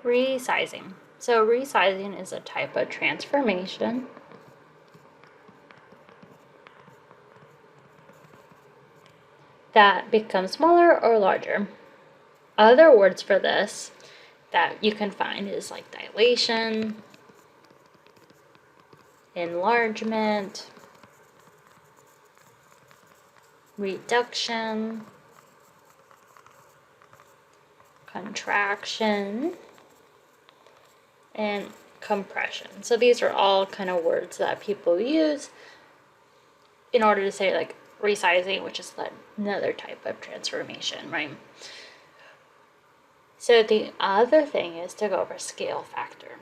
Resizing. So resizing is a type of transformation that becomes smaller or larger. Other words for this that you can find is like dilation, enlargement, reduction, contraction, and compression. So these are all kind of words that people use in order to say like resizing, which is another type of transformation, right? So the other thing is to go over scale factor.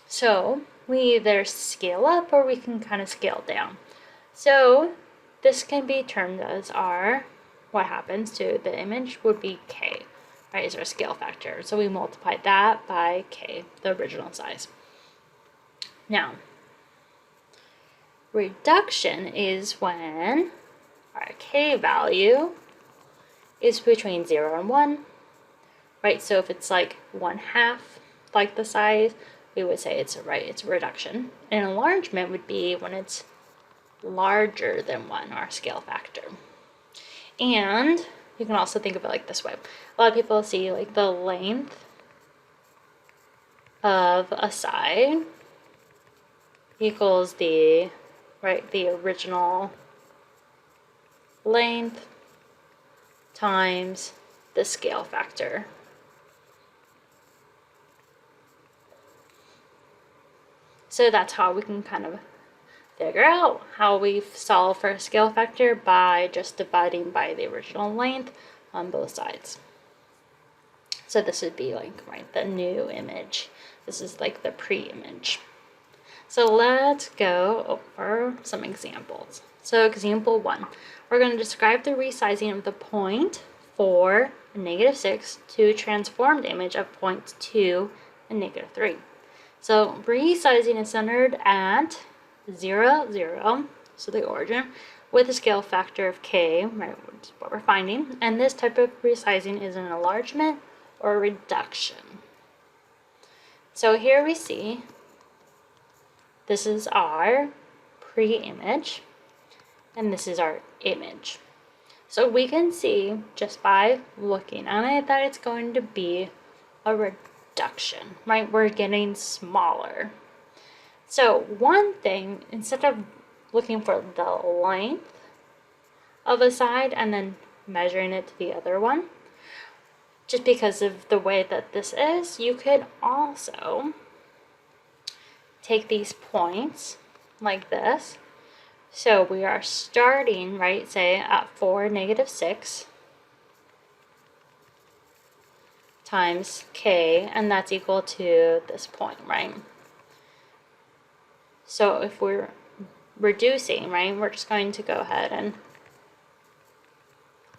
So we either scale up or we can kind of scale down. So this can be termed as what happens to the image would be K, right, is our scale factor. So we multiply that by K, the original size. Now, reduction is when our K value is between 0 and 1, right? So if it's like 1/2, like the size, we would say it's a reduction. And enlargement would be when it's larger than 1, our scale factor. And you can also think of it like this way. A lot of people see like the length of a side equals the original length times the scale factor. So that's how we can kind of figure out how we solve for a scale factor by just dividing by the original length on both sides. So this would be like, right, the new image. This is like the pre-image. So let's go over some examples. So example 1, we're going to describe the resizing of the point 4 and -6 to transformed image of point 2 and -3. So resizing is centered at 0, 0, so the origin, with a scale factor of K, right, which is what we're finding. And this type of resizing is an enlargement or a reduction. So here we see this is our pre-image, and this is our image. So we can see just by looking at it that it's going to be a reduction, right? We're getting smaller. So one thing, instead of looking for the length of a side and then measuring it to the other one, just because of the way that this is, you could also take these points like this. So we are starting, right, say at 4, -6 times K, and that's equal to this point, right? So if we're reducing, right, we're just going to go ahead and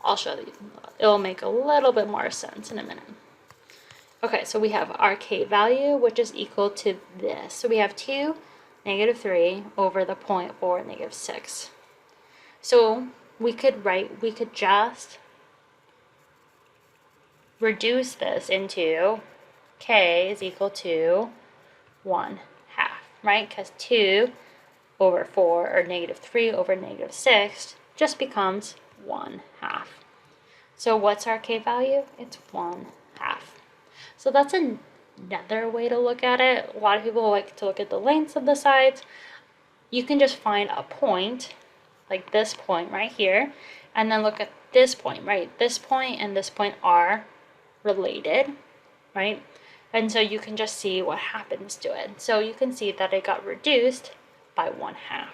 I'll show you. It'll make a little bit more sense in a minute. Okay, so we have our K value, which is equal to this. So we have 2, -3 over the 0.4, -6. So we could just reduce this into K is equal to 1/2, right? Because 2 over 4, or -3 over -6, just becomes 1/2. So what's our K value? It's 1/2. So that's another way to look at it. A lot of people like to look at the lengths of the sides. You can just find a point, like this point right here, and then look at this point, right? This point and this point are related, right? And so you can just see what happens to it. So you can see that it got reduced by 1/2.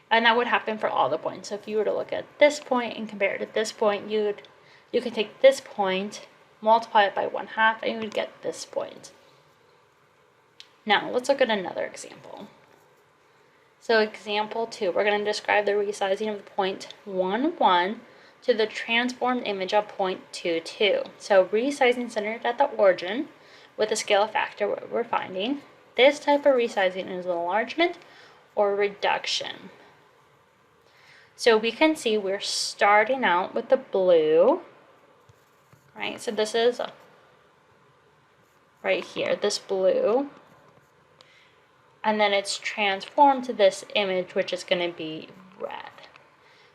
And that would happen for all the points. So if you were to look at this point and compare it to this point, you can take this point, multiply it by 1/2, and you would get this point. Now, let's look at another example. So example 2, we're going to describe the resizing of the point 1, 1 to the transformed image of point 2, 2. So resizing centered at the origin with a scale factor we're finding. This type of resizing is an enlargement or reduction. So we can see we're starting out with the blue, right? So this is right here, this blue, and then it's transformed to this image, which is going to be red.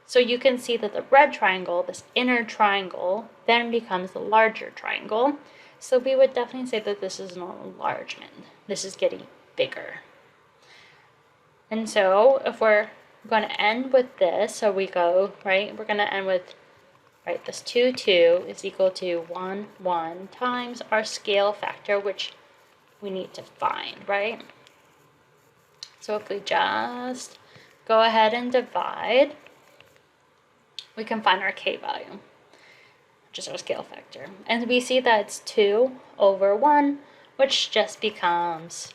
So you can see that the red triangle, this inner triangle, then becomes the larger triangle. So we would definitely say that this is an enlargement. This is getting bigger. And so if we're going to end with this, so we go, right, we're going to end with, right, this 2, 2 is equal to 1, 1 times our scale factor, which we need to find, right? So if we just go ahead and divide, we can find our k value, which is our scale factor. And we see that it's 2 over 1, which just becomes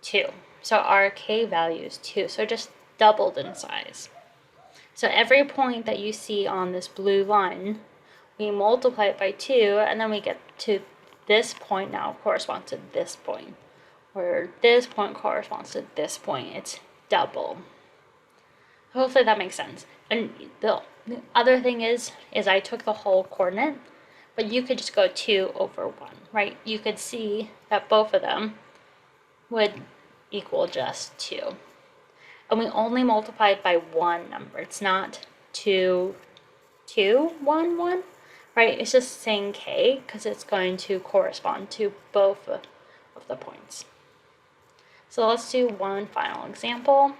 2. So our k value is 2, so it just doubled in size. So every point that you see on this blue line, we multiply it by 2, and then we get to this point now corresponds to this point, where this point corresponds to this point. It's double. Hopefully that makes sense. And the other thing is I took the whole coordinate, but you could just go 2 over 1, right? You could see that both of them would equal just 2. And we only multiplied by one number. It's not 2, 2, 1, 1, right? It's just saying k because it's going to correspond to both of the points. So let's do one final example.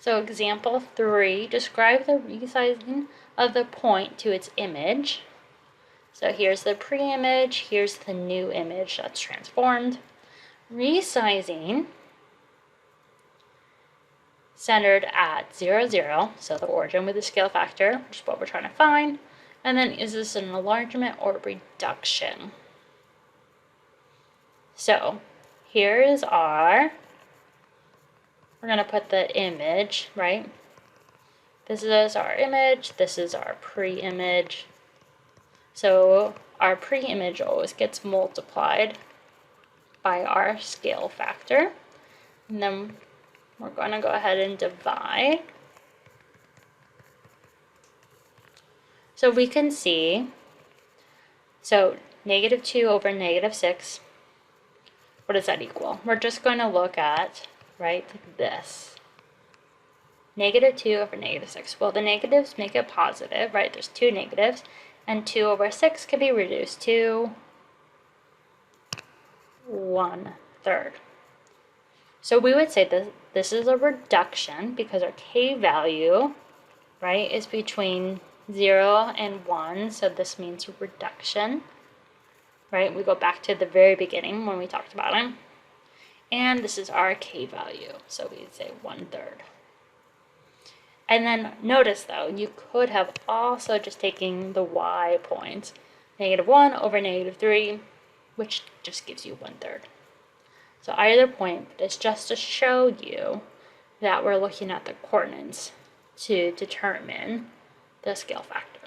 So example 3, describe the resizing of the point to its image. So here's the pre-image, here's the new image that's transformed. Resizing centered at 0, 0, so the origin with the scale factor, which is what we're trying to find. And then is this an enlargement or reduction? So here is our, we're going to put the image, right? This is our image, this is our pre-image. So our pre-image always gets multiplied by our scale factor. And then we're going to go ahead and divide. So we can see, so -2 over -6, what does that equal? We're just going to look at, right, this. -2 over -6. Well, the negatives make it positive, right? There's 2 negatives, and 2 over 6 can be reduced to 1/3. So we would say that this is a reduction because our k value, right, is between 0 and 1, so this means reduction, right? We go back to the very beginning when we talked about it. And this is our k value, so we'd say 1/3. And then notice though, you could have also just taken the y points, -1 over -3, which just gives you 1/3. So either point, but it's just to show you that we're looking at the coordinates to determine the scale factor.